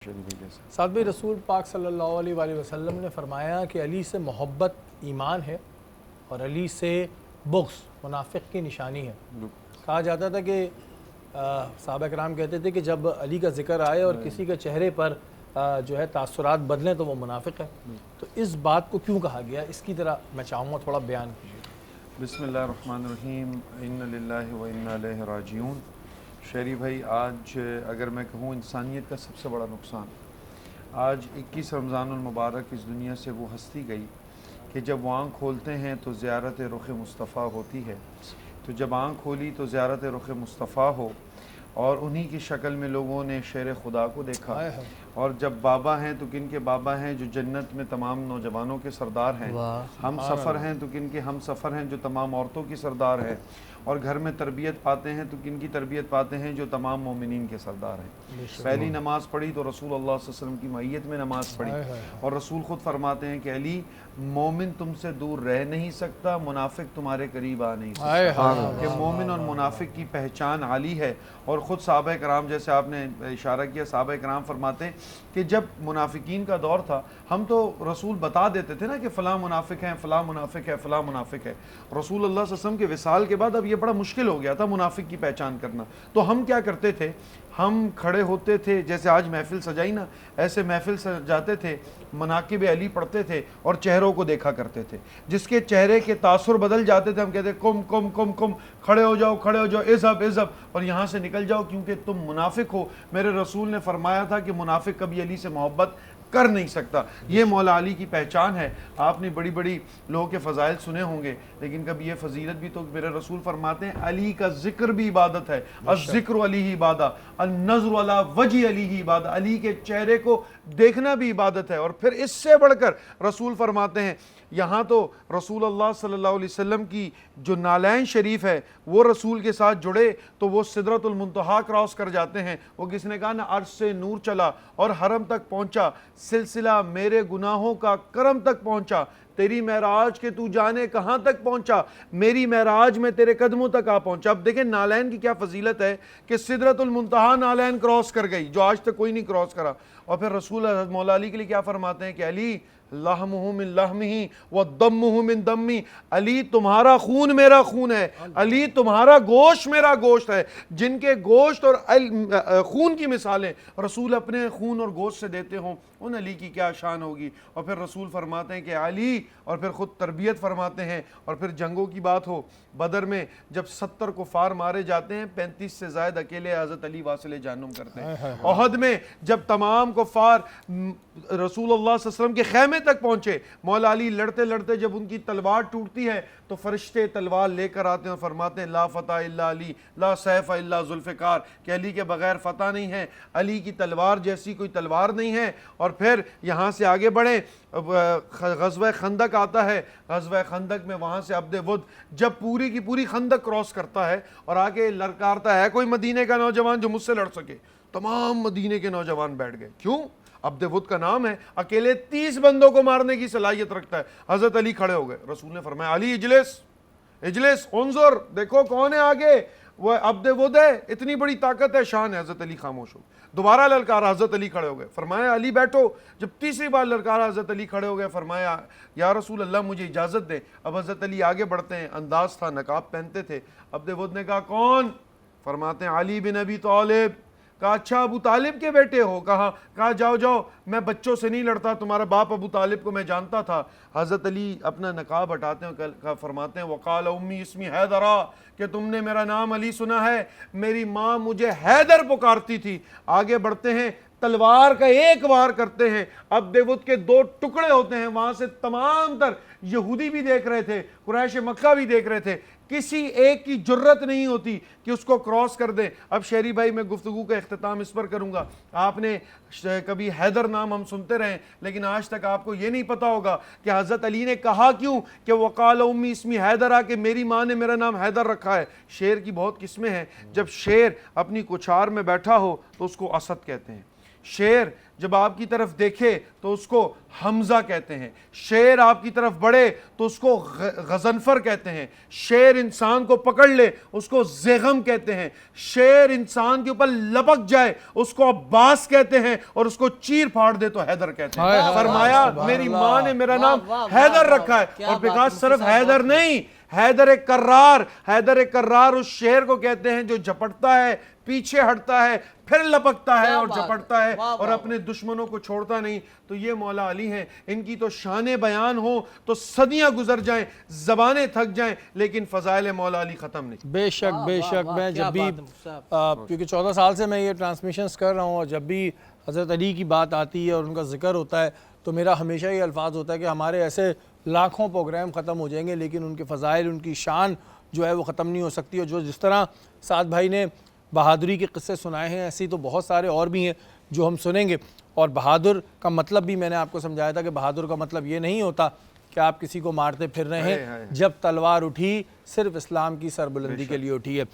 ساتھ بھی رسول پاک صلی اللہ علیہ وآلہ وسلم نے فرمایا کہ علی سے محبت ایمان ہے اور علی سے بغض منافق کی نشانی ہے۔ کہا جاتا تھا کہ صحابہ کرام کہتے تھے کہ جب علی کا ذکر آئے اور کسی کے چہرے پر جو ہے تاثرات بدلیں تو وہ منافق ہے۔ تو اس بات کو کیوں کہا گیا، اس کی طرح میں چاہوں گا تھوڑا بیان کیجیے۔ بسم اللہ الرحمن الرحیم، انا للہ و انا الیہ راجعون۔ شہری بھائی، آج اگر میں کہوں انسانیت کا سب سے بڑا نقصان، آج 21 رمضان المبارک اس دنیا سے وہ ہستی گئی کہ جب وہ آنکھ کھولتے ہیں تو زیارت رخ مصطفیٰ ہوتی ہے۔ تو جب آنکھ کھولی تو زیارت رخ مصطفیٰ ہو اور انہی کی شکل میں لوگوں نے شیر خدا کو دیکھا۔ اور جب بابا ہیں تو کن کے بابا ہیں جو جنت میں تمام نوجوانوں کے سردار ہیں۔ ہم سفر ہیں تو کن کے ہم سفر ہیں جو تمام عورتوں کی سردار ہیں۔ اور گھر میں تربیت پاتے ہیں تو کن کی تربیت پاتے ہیں جو تمام مومنین کے سردار ہیں۔ پہلی نماز پڑھی تو رسول اللہ صلی اللہ علیہ وسلم کی معیت میں نماز پڑھی، اور رسول خود فرماتے ہیں کہ علی، مومن تم سے دور رہ نہیں سکتا، منافق تمہارے قریب آ نہیں سکتا۔ کہ مومن اور منافق کی پہچان علی ہے۔ اور خود صحابہ کرام، جیسے آپ نے اشارہ کیا، صحابہ کرام فرماتے ہیں کہ جب منافقین کا دور تھا، ہم تو رسول بتا دیتے تھے نا کہ فلاں منافق ہیں، فلاں منافق ہے، فلاں منافق ہے۔ رسول اللہ صلی اللہ علیہ وسلم کے وصال کے بعد اب یہ بڑا مشکل ہو گیا تھا منافق کی پہچان کرنا۔ تو ہم کیا کرتے تھے، ہم کھڑے ہوتے تھے، جیسے آج محفل سجائی نا، ایسے محفل سجاتے تھے، مناقب علی پڑھتے تھے اور چہروں کو دیکھا کرتے تھے۔ جس کے چہرے کے تاثر بدل جاتے تھے ہم کہتے کم کم کم کم، کھڑے ہو جاؤ، کھڑے ہو جاؤ، اذهب اذهب، اور یہاں سے نکل جاؤ کیونکہ تم منافق ہو۔ میرے رسول نے فرمایا تھا کہ منافق کبھی علی سے محبت کر نہیں سکتا۔ یہ مولا علی کی پہچان ہے۔ آپ نے بڑی بڑی لوگوں کے فضائل سنے ہوں گے، لیکن کبھی یہ فضیلت بھی تو میرے رسول فرماتے ہیں علی کا ذکر بھی عبادت ہے۔ الذکر علیہ عبادہ، النظر علی وجہ علیہ عبادہ، علی کے چہرے کو دیکھنا بھی عبادت ہے۔ اور پھر اس سے بڑھ کر رسول فرماتے ہیں، یہاں تو رسول اللہ صلی اللہ علیہ وسلم کی جو نالین شریف ہے وہ رسول کے ساتھ جڑے تو وہ سدرۃ المنتہا کراس کر جاتے ہیں۔ وہ کس نے کہا نا، عرش سے نور چلا اور حرم تک پہنچا، سلسلہ میرے گناہوں کا کرم تک پہنچا، تیری معراج کے تو جانے کہاں تک پہنچا، میری معراج میں تیرے قدموں تک آ پہنچا۔ اب دیکھیں نالین کی کیا فضیلت ہے کہ سدرۃ المنتہا نالین کراس کر گئی جو آج تک کوئی نہیں کراس کرا۔ اور پھر رسول مولا علی کے لیے کیا فرماتے ہیں کہ علی، لحمہ من لحمہ ودمہ من دمی، علی تمہارا خون میرا خون ہے، علی تمہارا گوشت میرا گوشت ہے۔ جن کے گوشت اور خون کی مثالیں رسول اپنے خون اور گوشت سے دیتے ہوں، ان علی کی کیا شان ہوگی۔ اور پھر رسول فرماتے ہیں کہ علی، اور پھر خود تربیت فرماتے ہیں۔ اور پھر جنگوں کی بات ہو، بدر میں جب 70 کفار مارے جاتے ہیں، 35 سے زائد اکیلے حضرت علی واصل جہنم کرتے ہیں۔ احد میں جب تمام کفار رسول اللہ صلی اللہ علیہ وسلم کے خیمے تک پہنچے، مولا علی لڑتے لڑتے جب ان کی تلوار ٹوٹتی ہے تو فرشتے تلوار لے کر آتے ہیں اور فرماتے ہیں لا فتح الا علی، لا سیف الا ذوالفقار، کہ علی کے بغیر فتح نہیں ہے، علی کی تلوار جیسی کوئی تلوار نہیں ہے۔ اور پھر یہاں سے آگے بڑھیں، غزوہ خندق آتا ہے۔ غزوہ خندق میں وہاں سے عبد ود جب پوری کی پوری خندق کراس کرتا ہے اور آگے لڑکارتا ہے کوئی مدینے کا نوجوان جو مجھ سے لڑ سکے، تمام مدینے کے نوجوان بیٹھ گئے۔ کیوں؟ عبد ود کا نام ہے، اکیلے 30 بندوں کو مارنے کی صلاحیت رکھتا ہے۔ حضرت علی کھڑے ہو گئے، رسول نے فرمایا علی اجلس اجلس، انظر، دیکھو کون ہے آگے، وہ عبد ود ہے، اتنی بڑی طاقت ہے، شان ہے۔ حضرت علی خاموش ہو، دوبارہ للکارا، حضرت علی کھڑے ہو گئے، فرمایا علی بیٹھو۔ جب تیسری بار للکارا، حضرت علی کھڑے ہو گئے، فرمایا یا رسول اللہ مجھے اجازت دیں۔ اب حضرت علی آگے بڑھتے ہیں، انداز تھا، نقاب پہنتے تھے۔ عبد ود نے کہا کون؟ فرماتے ہیں علی بن ابی طالب۔ کہا اچھا ابو طالب کے بیٹے ہو؟ کہا جاؤ جاؤ، میں بچوں سے نہیں لڑتا، تمہارا باپ ابو طالب کو میں جانتا تھا۔ حضرت علی اپنا نقاب ہٹاتے ہیں، فرماتے ہیں وقال امی اسمی حیدرا، کہ تم نے میرا نام علی سنا ہے، میری ماں مجھے حیدر پکارتی تھی۔ آگے بڑھتے ہیں، تلوار کا ایک وار کرتے ہیں، عبد ود کے 2 ٹکڑے ہوتے ہیں۔ وہاں سے تمام تر یہودی بھی دیکھ رہے تھے، قریش مکہ بھی دیکھ رہے تھے، کسی ایک کی جرت نہیں ہوتی کہ اس کو کراس کر دیں۔ اب شہری بھائی، میں گفتگو کا اختتام اس پر کروں گا۔ آپ نے کبھی حیدر نام ہم سنتے رہے، لیکن آج تک آپ کو یہ نہیں پتا ہوگا کہ حضرت علی نے کہا کیوں کہ وقال امی اسمی حیدرا، کہ میری ماں نے میرا نام حیدر رکھا ہے۔ شیر کی بہت قسمیں ہیں، جب شیر اپنی کچھار میں بیٹھا ہو تو اس کو اسد کہتے ہیں۔ شیر جب آپ کی طرف دیکھے تو اس کو حمزہ کہتے ہیں، شیر آپ کی طرف بڑھے تو اس کو غضنفر کہتے ہیں، شیر انسان کو پکڑ لے اس کو زیغم کہتے ہیں، شیر انسان کے اوپر لپک جائے اس کو عباس کہتے ہیں، اور اس کو چیر پھاڑ دے تو حیدر کہتے ہیں۔ فرمایا میری ماں نے میرا نام حیدر رکھا ہے، اور بکاس صرف حیدر نہیں، حیدر کرار، حیدر کرار اس شیر کو کہتے ہیں جو جھپٹتا ہے، پیچھے ہٹتا ہے، پھر لپکتا ہے اور جھپٹتا ہے اور اپنے دشمنوں کو چھوڑتا نہیں۔ تو یہ مولا علی ہیں، ان کی تو شان بیان ہو تو صدیاں گزر جائیں، زبانیں تھک جائیں، لیکن فضائل مولا علی ختم نہیں۔ بے شک بے شک، میں جب بھی کیونکہ 14 سال سے میں یہ ٹرانسمیشنز کر رہا ہوں، اور جب بھی حضرت علی کی بات آتی ہے اور ان کا ذکر ہوتا ہے تو میرا ہمیشہ یہ الفاظ ہوتا ہے کہ ہمارے ایسے لاکھوں پروگرام ختم ہو جائیں گے لیکن ان کے فضائل، ان کی شان جو ہے وہ ختم نہیں ہو سکتی۔ اور جو جس طرح سعد بھائی نے بہادری کے قصے سنائے ہیں، ایسی تو بہت سارے اور بھی ہیں جو ہم سنیں گے۔ اور بہادر کا مطلب بھی میں نے آپ کو سمجھایا تھا کہ بہادر کا مطلب یہ نہیں ہوتا کہ آپ کسی کو مارتے پھر رہے ہیں، جب تلوار اٹھی صرف اسلام کی سربلندی کے لیے اٹھی ہے۔